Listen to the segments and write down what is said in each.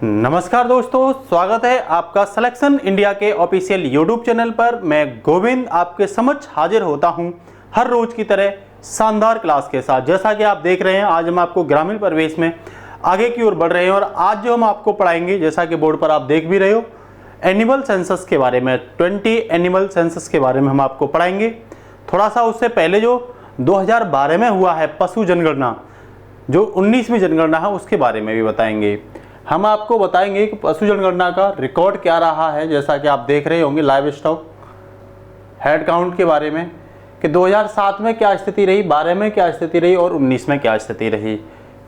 नमस्कार दोस्तों, स्वागत है आपका सिलेक्शन इंडिया के ऑफिशियल यूट्यूब चैनल पर। मैं गोविंद आपके समक्ष हाजिर होता हूं हर रोज की तरह शानदार क्लास के साथ। जैसा कि आप देख रहे हैं, आज हम आपको ग्रामीण परिवेश में आगे की ओर बढ़ रहे हैं और आज जो हम आपको पढ़ाएंगे, जैसा कि बोर्ड पर आप देख भी रहे हो, एनिमल सेंसस के बारे में 20 एनिमल सेंसस के बारे में हम आपको पढ़ाएंगे। थोड़ा सा उससे पहले जो 2012 में हुआ है पशु जनगणना, जो 19वीं जनगणना है, उसके बारे में भी बताएंगे। हम आपको बताएंगे कि पशु जनगणना का रिकॉर्ड क्या रहा है। जैसा कि आप देख रहे होंगे लाइव स्टॉक हेड काउंट के बारे में कि 2007 में क्या स्थिति रही, 12 में क्या स्थिति रही और 19 में क्या स्थिति रही,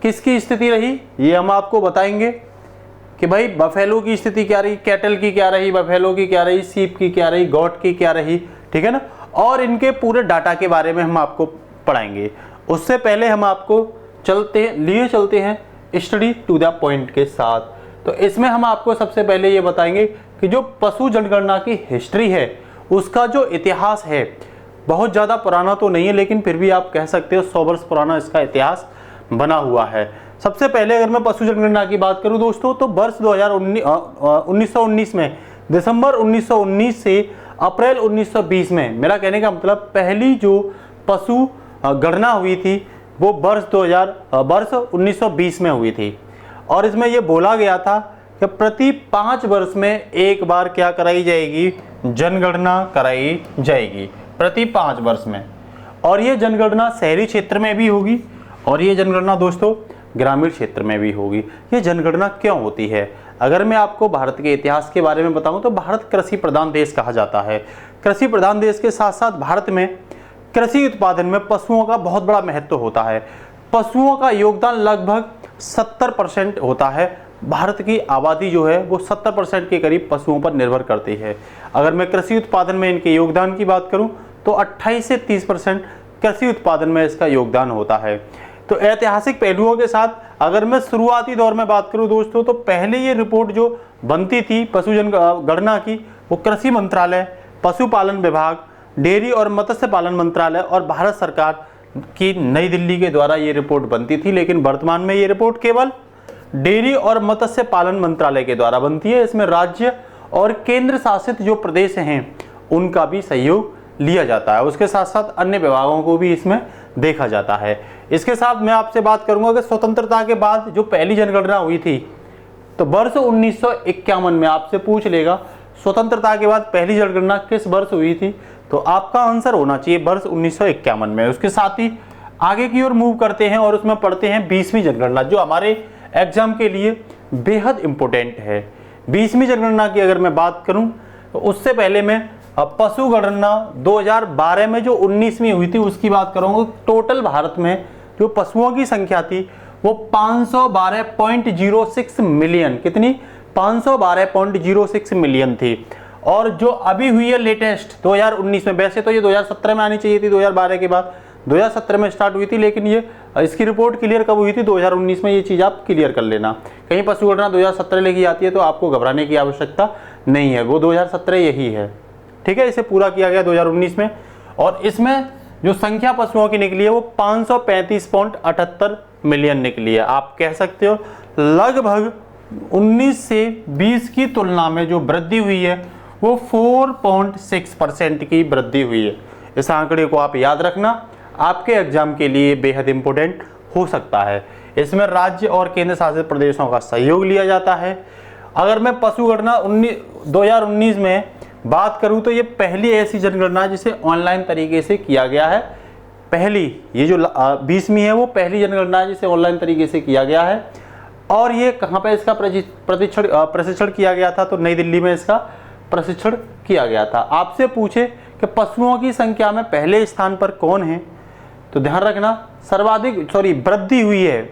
किसकी स्थिति रही, ये हम आपको बताएंगे कि भाई बफेलो की स्थिति क्या रही, कैटल की क्या रही, बफेलो की क्या रही, सीप की क्या रही, गॉट की क्या रही, ठीक है ना। और इनके पूरे डाटा के बारे में हम आपको पढ़ाएंगे। उससे पहले हम आपको चलते हैं स्टडी टू द पॉइंट के साथ। तो इसमें हम आपको सबसे पहले ये बताएंगे कि जो पशु जनगणना की हिस्ट्री है, उसका जो इतिहास है, बहुत ज़्यादा पुराना तो नहीं है, लेकिन फिर भी आप कह सकते हो 100 वर्ष पुराना इसका इतिहास बना हुआ है। सबसे पहले अगर मैं पशु जनगणना की बात करूं दोस्तों, तो वर्ष 1919 में, दिसंबर 1919 से अप्रैल 1920 में, मेरा कहने का मतलब पहली जो पशु गणना हुई थी वो वर्ष 1920 में हुई थी। और इसमें यह बोला गया था कि प्रति 5 वर्ष में एक बार क्या कराई जाएगी, जनगणना कराई जाएगी, प्रति 5 वर्ष में। और ये जनगणना शहरी क्षेत्र में भी होगी और ये जनगणना दोस्तों ग्रामीण क्षेत्र में भी होगी। ये जनगणना क्यों होती है? अगर मैं आपको भारत के इतिहास के बारे में बताऊं तो भारत कृषि प्रधान देश कहा जाता है। कृषि प्रधान देश के साथ साथ भारत में कृषि उत्पादन में पशुओं का बहुत बड़ा महत्व होता है। पशुओं का योगदान लगभग 70% होता है। भारत की आबादी जो है वो 70% के करीब पशुओं पर निर्भर करती है। अगर मैं कृषि उत्पादन में इनके योगदान की बात करूं तो 28 से 30% कृषि उत्पादन में इसका योगदान होता है। तो ऐतिहासिक पहलुओं के साथ अगर मैं शुरुआती दौर में बात करूं दोस्तों, तो पहले ये रिपोर्ट जो बनती थी पशु जनगणना की, वो कृषि मंत्रालय, पशुपालन विभाग, डेयरी और मत्स्य पालन मंत्रालय और भारत सरकार की नई दिल्ली के द्वारा ये रिपोर्ट बनती थी। लेकिन वर्तमान में ये रिपोर्ट केवल डेयरी और मत्स्य पालन मंत्रालय के द्वारा बनती है। इसमें राज्य और केंद्र शासित जो प्रदेश हैं उनका भी सहयोग लिया जाता है। उसके साथ साथ अन्य विभागों को भी इसमें देखा जाता है। इसके साथ मैं आपसे बात करूंगा कि स्वतंत्रता के बाद जो पहली जनगणना हुई थी, तो वर्ष 1951 में आपसे पूछ लेगा स्वतंत्रता के बाद पहली जनगणना किस वर्ष हुई थी, तो आपका आंसर होना चाहिए वर्ष 1951 में। उसके साथ ही आगे की ओर मूव करते हैं और उसमें पढ़ते हैं 20वीं जनगणना, जो हमारे एग्जाम के लिए बेहद इंपॉर्टेंट है। 20वीं जनगणना की अगर मैं बात करूं तो उससे पहले मैं पशु गणना 2012 में जो 19वीं हुई थी उसकी बात करूंगा। टोटल भारत में जो पशुओं की संख्या थी वो 512.06 मिलियन, कितनी, 512.06 मिलियन थी। और जो अभी हुई है लेटेस्ट 2019 में, वैसे तो ये 2017 में आनी चाहिए थी, 2012 के बाद 2017 में स्टार्ट हुई थी, लेकिन ये इसकी रिपोर्ट क्लियर कब हुई थी, 2019 में। ये चीज़ आप क्लियर कर लेना। कहीं पशु गणना 2017 लेके आती है तो आपको घबराने की आवश्यकता नहीं है, वो 2017 यही है, ठीक है। इसे पूरा किया गया 2019 में और इसमें जो संख्या पशुओं की निकली है वो 535.78 मिलियन निकली है। आप कह सकते हो लगभग 19 से 20 की तुलना में जो वृद्धि हुई है वो 4.6% की वृद्धि हुई है। इस आंकड़े को आप याद रखना, आपके एग्जाम के लिए बेहद इंपॉर्टेंट हो सकता है। इसमें राज्य और केंद्र शासित प्रदेशों का सहयोग लिया जाता है। अगर मैं पशु गणना 2019 में बात करूं तो ये पहली ऐसी जनगणना जिसे ऑनलाइन तरीके से किया गया है। पहली, ये जो 20वीं है वो पहली जनगणना है जिसे ऑनलाइन तरीके से किया गया है। और ये कहाँ पे इसका प्रशिक्षण किया गया था, तो नई दिल्ली में इसका प्रशिक्षण किया गया था। आपसे पूछे कि पशुओं की संख्या में पहले स्थान पर कौन है, तो ध्यान रखना वृद्धि हुई है,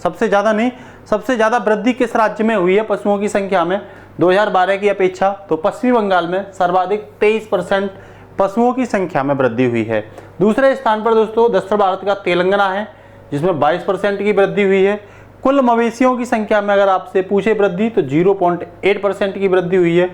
सबसे ज़्यादा नहीं, सबसे ज़्यादा वृद्धि किस राज्य में हुई है पशुओं की संख्या में 2012 की अपेक्षा, तो पश्चिमी बंगाल में सर्वाधिक 23% पशुओं की संख्या में वृद्धि हुई है। दूसरे स्थान पर दोस्तों दक्षिण भारत का तेलंगाना है जिसमें 22% की वृद्धि हुई है। कुल मवेशियों की संख्या में अगर आपसे पूछे वृद्धि तो 0.8% की वृद्धि हुई है।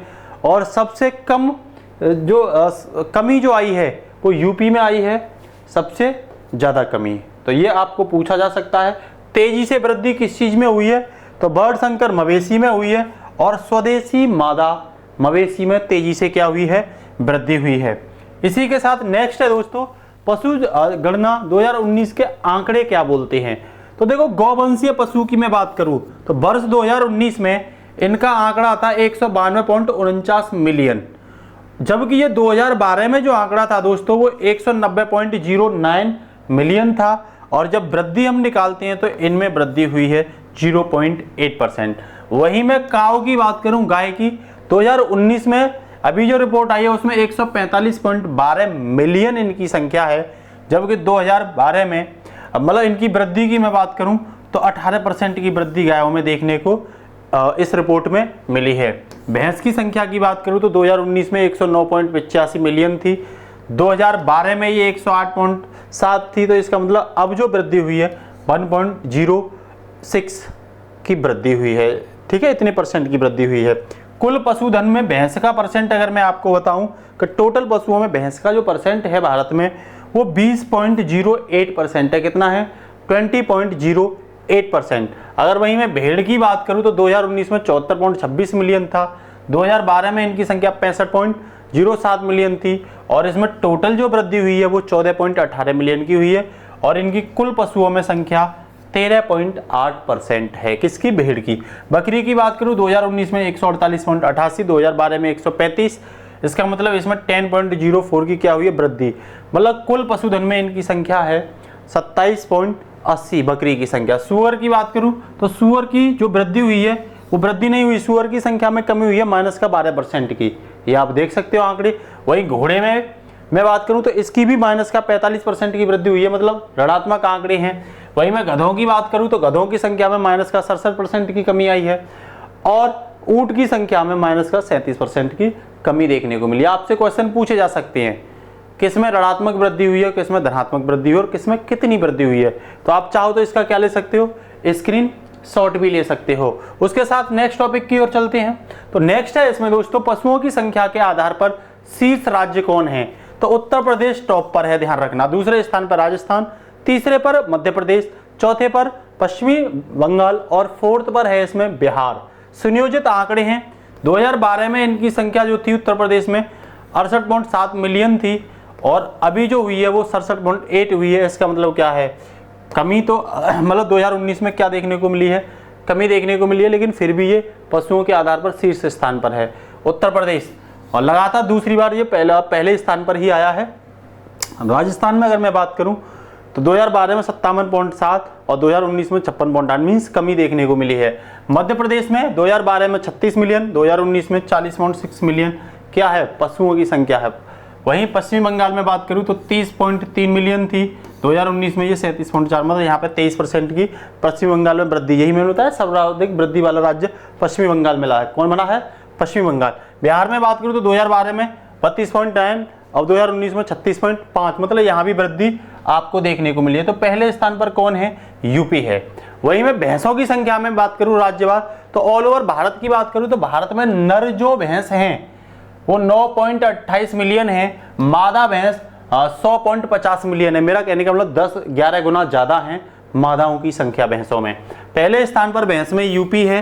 और सबसे कम कमी जो आई है वो यूपी में आई है, सबसे ज़्यादा कमी। तो ये आपको पूछा जा सकता है। तेजी से वृद्धि किस चीज़ में हुई है, तो बर्ड संकर मवेशी में हुई है और स्वदेशी मादा मवेशी में तेजी से क्या हुई है, वृद्धि हुई है। इसी के साथ नेक्स्ट है दोस्तों पशु गणना 2019 के आंकड़े क्या बोलते हैं। तो देखो गौवंशीय पशु की मैं बात करूं तो वर्ष 2019 में इनका आंकड़ा था 192.49 मिलियन, जबकि ये 2012 में जो आंकड़ा था दोस्तों वो 190.09 मिलियन था। और जब वृद्धि हम निकालते हैं तो इनमें वृद्धि हुई है 0.8%। वहीं मैं काऊ की बात करूं, गाय की, 2019 में अभी जो रिपोर्ट आई है उसमें 145.12 मिलियन इनकी संख्या है, जबकि 2012 में मतलब इनकी वृद्धि की मैं बात करूं तो 18% की वृद्धि गायों में देखने को इस रिपोर्ट में मिली है। भैंस की संख्या की बात करूं तो 2019 में 109.85 मिलियन थी, 2012 में ये 108.7 थी। तो इसका मतलब अब जो वृद्धि हुई है 1.06 की वृद्धि हुई है, ठीक है, इतने परसेंट की वृद्धि हुई है। कुल पशुधन में भैंस का परसेंट अगर मैं आपको बताऊं कि टोटल पशुओं में भैंस का जो परसेंट है भारत में वो 20.08% है। कितना है, 20.08%। अगर वहीं मैं भेड़ की बात करूं तो 2019 में 74.26 मिलियन था, 2012 में इनकी संख्या 65.07 मिलियन थी और इसमें टोटल जो वृद्धि हुई है वो 14.18 मिलियन की हुई है। और इनकी कुल पशुओं में संख्या 13.8% है। किसकी, भेड़ की। बकरी की बात करूं 2019 में 148.88, 2012 में 135। इसका मतलब इसमें 10.04 की क्या हुई है, वृद्धि। मतलब कुल पशुधन में इनकी संख्या है 27.80 बकरी की संख्या। सुअर की बात करूं तो सुअर की जो वृद्धि हुई है वो वृद्धि नहीं हुई, सुअर की संख्या में कमी हुई है -12% की, ये आप देख सकते हो आंकड़े। वहीं घोड़े में मैं बात करूं तो इसकी भी -45% की वृद्धि हुई है, मतलब ऋणात्मक आंकड़े हैं। वहीं मैं गधों की बात करूं तो गधों की संख्या में -67% की कमी आई है और ऊंट की संख्या में -37% की कमी देखने को मिली। आपसे क्वेश्चन पूछे जा सकते हैं किसमें ऋणात्मक वृद्धि हुई है, किसमें धनात्मक वृद्धि हुई है और किसमें कितनी वृद्धि हुई है। तो आप चाहो तो इसका क्या ले सकते हो, स्क्रीन शॉट भी ले सकते हो। उसके साथ नेक्स्ट टॉपिक की ओर चलते हैं। तो नेक्स्ट है इसमें दोस्तों पशुओं की संख्या के आधार पर शीर्ष राज्य कौन है। तो उत्तर प्रदेश टॉप पर है, ध्यान रखना। दूसरे स्थान पर राजस्थान, तीसरे पर मध्य प्रदेश, चौथे पर पश्चिमी बंगाल और फोर्थ पर है इसमें बिहार। सुनियोजित आंकड़े हैं 2012 में इनकी संख्या जो थी उत्तर प्रदेश में 68.7 मिलियन थी और अभी जो हुई है वो 67.8 हुई है। इसका मतलब क्या है, कमी तो मतलब 2019 में क्या देखने को मिली है, कमी देखने को मिली है, लेकिन फिर भी ये पशुओं के आधार पर शीर्ष स्थान पर है उत्तर प्रदेश। और लगातार दूसरी बार ये पहले स्थान पर ही आया है। राजस्थान में अगर मैं बात करूं तो 2012 में 57.7 और 2019 में 56.8 मीन्स कमी देखने को मिली है। मध्य प्रदेश में 2012 में 36 मिलियन, 2019 में 40.6 मिलियन क्या है, पशुओं की संख्या है। वहीं पश्चिमी बंगाल में बात करूं तो 30.3 मिलियन थी, 2019 में ये 37.4, मतलब यहाँ पे 23% की पश्चिमी बंगाल में वृद्धि। यही मैंने बताया सर्वाधिक वृद्धि वाला राज्य पश्चिमी बंगाल में है। कौन बना है, पश्चिमी बंगाल। बिहार में बात करूं तो 2012 में 32.9 और 2019 में 36.5, मतलब यहाँ भी वृद्धि आपको देखने को मिली है। तो पहले स्थान पर कौन है, यूपी है। वहीं मैं भैंसों की संख्या में बात करूं राज्यवार तो ऑल ओवर भारत की बात करूं तो भारत में नर जो भैंस हैं वो 9.28 मिलियन है, मादा भैंस 100.50 मिलियन है। मेरा कहने का मतलब 10-11 गुना ज्यादा है मादाओं की संख्या भैंसों में। पहले स्थान पर भैंस में यूपी है,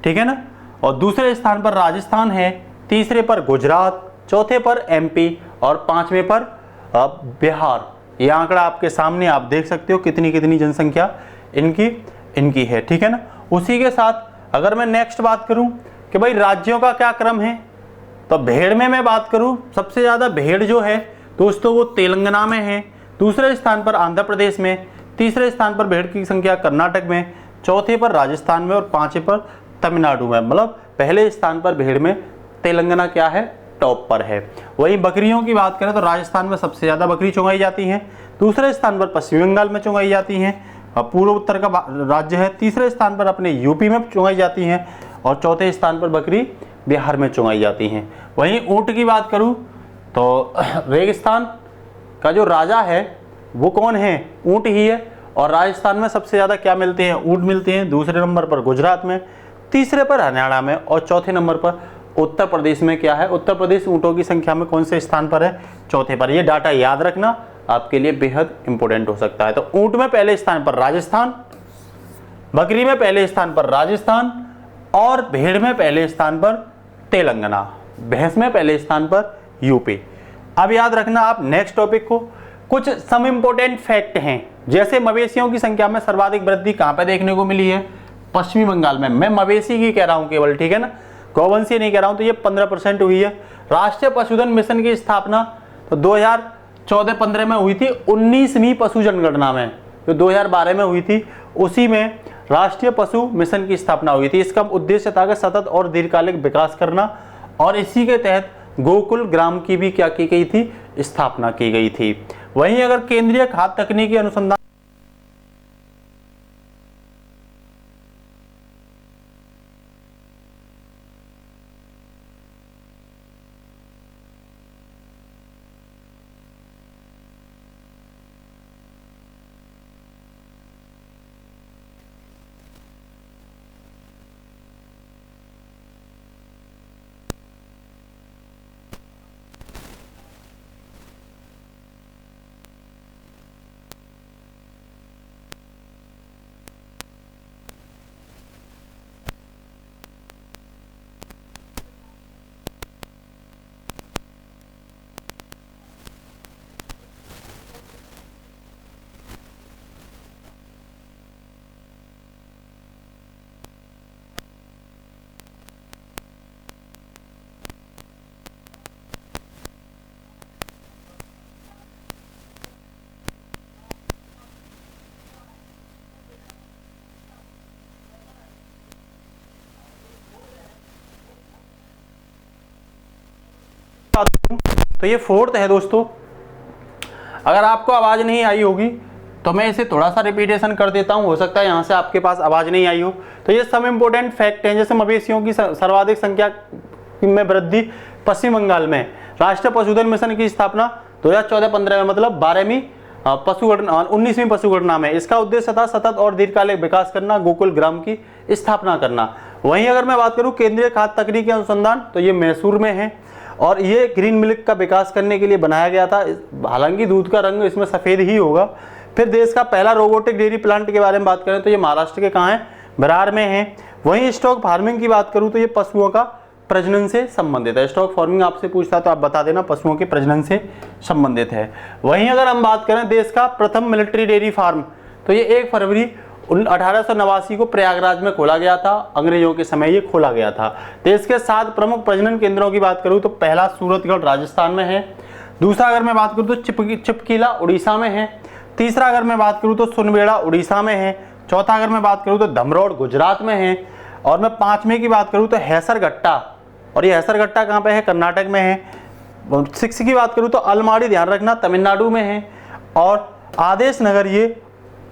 ठीक है ना, और दूसरे स्थान पर राजस्थान है, तीसरे पर गुजरात, चौथे पर एमपी और पांचवें पर बिहार। ये आंकड़ा आपके सामने आप देख सकते हो कितनी कितनी जनसंख्या इनकी है, ठीक है ना। उसी के साथ अगर मैं नेक्स्ट बात करूं कि भाई राज्यों का क्या क्रम है, तो भेड़ में मैं बात करूं सबसे ज्यादा भेड़ जो है दोस्तों वो तेलंगाना में है, दूसरे स्थान पर आंध्र प्रदेश में, तीसरे स्थान पर भेड़ की संख्या कर्नाटक में, चौथे पर राजस्थान में और पांचवें पर तमिलनाडु में। मतलब पहले स्थान पर भेड़ में तेलंगाना क्या है, टॉप पर है। वहीं बकरियों की बात करें तो राजस्थान में सबसे ज्यादा बकरी चुंगाई जाती हैं, दूसरे स्थान पर पश्चिमी बंगाल में चुंगाई जाती हैं, पूर्व उत्तर का राज्य है, तीसरे स्थान पर अपने यूपी में चुंगाई जाती हैं और चौथे स्थान पर बकरी बिहार में चुंगाई जाती हैं। वहीं ऊंट की बात करूं तो रेगिस्तान का जो राजा है वो कौन है, ऊंट ही है। और राजस्थान में सबसे ज्यादा क्या मिलते हैं, ऊंट मिलते हैं, दूसरे नंबर पर गुजरात में, तीसरे पर हरियाणा में और चौथे नंबर पर उत्तर प्रदेश में क्या है, उत्तर प्रदेश ऊंटों की संख्या में कौन से स्थान पर है, चौथे पर। ये डाटा याद रखना आपके लिए बेहद इंपॉर्टेंट हो सकता है। तो ऊंट में पहले स्थान पर राजस्थान, बकरी में पहले स्थान पर राजस्थान और भेड़ में पहले स्थान पर तेलंगाना, भैंस में पहले स्थान पर यूपी। अब याद रखना आप नेक्स्ट टॉपिक को। कुछ सम इंपोर्टेंट फैक्ट हैं, जैसे मवेशियों की संख्या में सर्वाधिक वृद्धि कहां पे देखने को मिली है? पश्चिमी बंगाल में। मैं मवेशी की कह रहा हूं केवल, ठीक है ना, गौवंशीय नहीं कह रहा हूं। तो ये 15% हुई है। राष्ट्रीय पशुधन मिशन की स्थापना तो 2014-15 में हुई थी, 19वीं पशु जनगणना में, जो 2012 में हुई थी, उसी में राष्ट्रीय पशु मिशन की स्थापना हुई थी। इसका उद्देश्य था कि सतत और दीर्घकालिक विकास करना, और इसी के तहत गोकुल ग्राम की भी क्या की गई थी? स्थापना की गई थी। वहीं अगर केंद्रीय खाद्य तकनीकी अनुसंधान तो ये फोर्थ है दोस्तों। अगर आपको आवाज नहीं आई होगी तो मैं इसे थोड़ा सा रिपीटेशन कर देता हूं, हो सकता है यहां से आपके पास आवाज नहीं आई हो। तो ये सब इंपोर्टेंट फैक्ट हैं, जैसे मवेशियों की सर्वाधिक संख्या में वृद्धि पश्चिम बंगाल में, राष्ट्रीय पशुधन मिशन की स्थापना 2014-15 में, मतलब 12वीं पशुगणना 19वीं पशुगणना में। इसका उद्देश्य था सतत और दीर्घकालिक विकास करना, गोकुल ग्राम की स्थापना करना। वहीं अगर मैं बात करूं केंद्रीय खाद्य तकनीकी अनुसंधान, तो ये मैसूर में है, और ये ग्रीन मिल्क का विकास करने के लिए बनाया गया था। हालांकि दूध का रंग इसमें सफ़ेद ही होगा। फिर देश का पहला रोबोटिक डेयरी प्लांट के बारे में बात करें तो ये महाराष्ट्र के कहाँ है? विरार में है। वहीं स्टॉक फार्मिंग की बात करूँ तो ये पशुओं का प्रजनन से संबंधित है। स्टॉक फार्मिंग आपसे पूछता तो आप बता देना, पशुओं के प्रजनन से संबंधित है। वहीं अगर हम बात करें देश का प्रथम मिलिट्री डेयरी फार्म, तो ये 1 फरवरी 1889 को प्रयागराज में खोला गया था। अंग्रेजों के समय ये खोला गया था। देश के 7 प्रमुख प्रजनन केंद्रों की बात करूं तो पहला सूरतगढ़ राजस्थान में है, दूसरा अगर मैं बात करूं तो चिपकीला उड़ीसा में है, तीसरा अगर मैं बात करूं तो सुनबेड़ा उड़ीसा में है, चौथा अगर मैं बात करूं तो धमरोड़ गुजरात में है, और मैं 5वें की बात करूं तो हैसरगट्टा, और ये हैसरगट्टा कहाँ पे है? कर्नाटक में है। 6 की बात करूं तो अलमाड़ी, ध्यान रखना, तमिलनाडु में है, और आदेश नगर, ये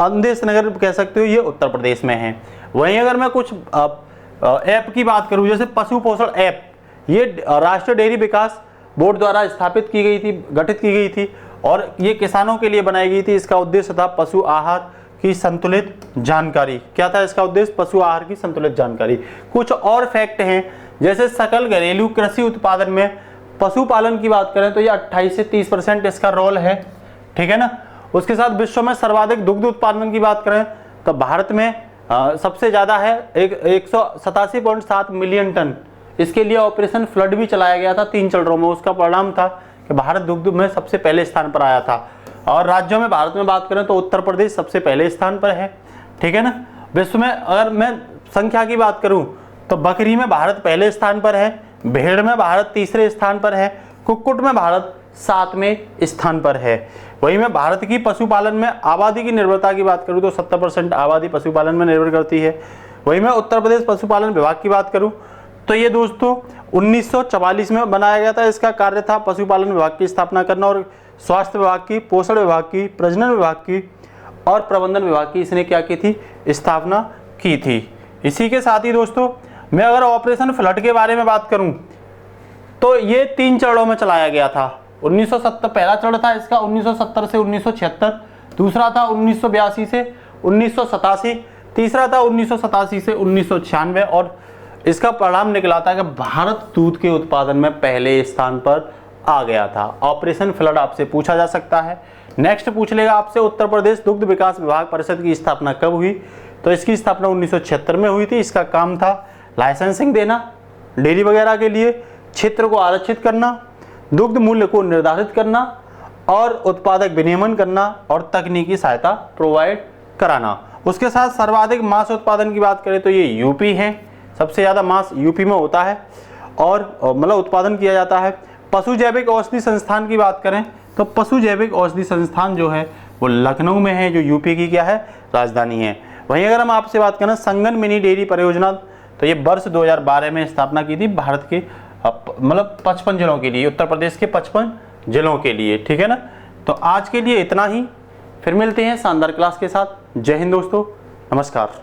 अंदेश नगर कह सकते हो, ये उत्तर प्रदेश में है। वहीं अगर मैं कुछ ऐप की बात करूं, जैसे पशु पोषण ऐप, ये राष्ट्रीय डेयरी विकास बोर्ड द्वारा स्थापित की गई थी, गठित की गई थी, और ये किसानों के लिए बनाई गई थी। इसका उद्देश्य था पशु आहार की संतुलित जानकारी। क्या था इसका उद्देश्य? पशु आहार की संतुलित जानकारी। कुछ और फैक्ट हैं, जैसे सकल घरेलू कृषि उत्पादन में पशुपालन की बात करें तो ये 28 से 30% इसका रोल है, ठीक है ना। उसके साथ विश्व में सर्वाधिक दुग्ध उत्पादन की बात करें तो भारत में सबसे ज़्यादा है, 187.7 मिलियन टन। इसके लिए ऑपरेशन फ्लड भी चलाया गया था 3 चरणों में। उसका परिणाम था कि भारत दुग्ध में सबसे पहले स्थान पर आया था। और राज्यों में भारत में बात करें तो उत्तर प्रदेश सबसे पहले स्थान पर है, ठीक है ना। विश्व में अगर मैं संख्या की बात करूं तो बकरी में भारत पहले स्थान पर है, भेड़ में भारत तीसरे स्थान पर है, कुक्कुट में भारत 7वें स्थान पर है। वहीं मैं भारत की पशुपालन में आबादी की निर्भरता की बात करूं तो 70% आबादी पशुपालन में निर्भर करती है। वहीं मैं उत्तर प्रदेश पशुपालन विभाग की बात करूं तो ये दोस्तों 1944 में बनाया गया था। इसका कार्य था पशुपालन विभाग की स्थापना करना, और स्वास्थ्य विभाग की, पोषण विभाग की, प्रजनन विभाग की और प्रबंधन विभाग की इसने क्या की थी? स्थापना की थी। इसी के साथ ही दोस्तों मैं अगर ऑपरेशन फ्लड के बारे में बात करूं तो ये 3 चरणों में चलाया गया था। 1970 पहला चरण था इसका 1970 से 1976, दूसरा था 1982 से 1987, तीसरा था 1987 से 1996, और इसका परिणाम निकला था कि भारत दूध के उत्पादन में पहले स्थान पर आ गया था। ऑपरेशन फ्लड आपसे पूछा जा सकता है। नेक्स्ट पूछ लेगा आपसे उत्तर प्रदेश दुग्ध विकास विभाग परिषद की स्थापना कब हुई? तो इसकी स्थापना 1976 में हुई थी। इसका काम था लाइसेंसिंग देना डेयरी वगैरह के लिए, क्षेत्र को आरक्षित करना, दुग्ध मूल्य को निर्धारित करना और उत्पादक विनियमन करना और तकनीकी सहायता प्रोवाइड कराना। उसके साथ सर्वाधिक मांस उत्पादन की बात करें तो ये यूपी है, सबसे ज़्यादा मांस यूपी में होता है और मतलब उत्पादन किया जाता है। पशु जैविक औषधि संस्थान की बात करें तो पशु जैविक औषधि संस्थान जो है वो लखनऊ में है, जो यूपी की क्या है, राजधानी है। वहीं अगर हम आपसे बात करें संगन मिनी डेयरी परियोजना, तो ये वर्ष 2012 में स्थापना की थी भारत के मतलब 55 जिलों के लिए, उत्तर प्रदेश के 55 जिलों के लिए, ठीक है ना। तो आज के लिए इतना ही, फिर मिलते हैं शानदार क्लास के साथ। जय हिंद दोस्तों, नमस्कार।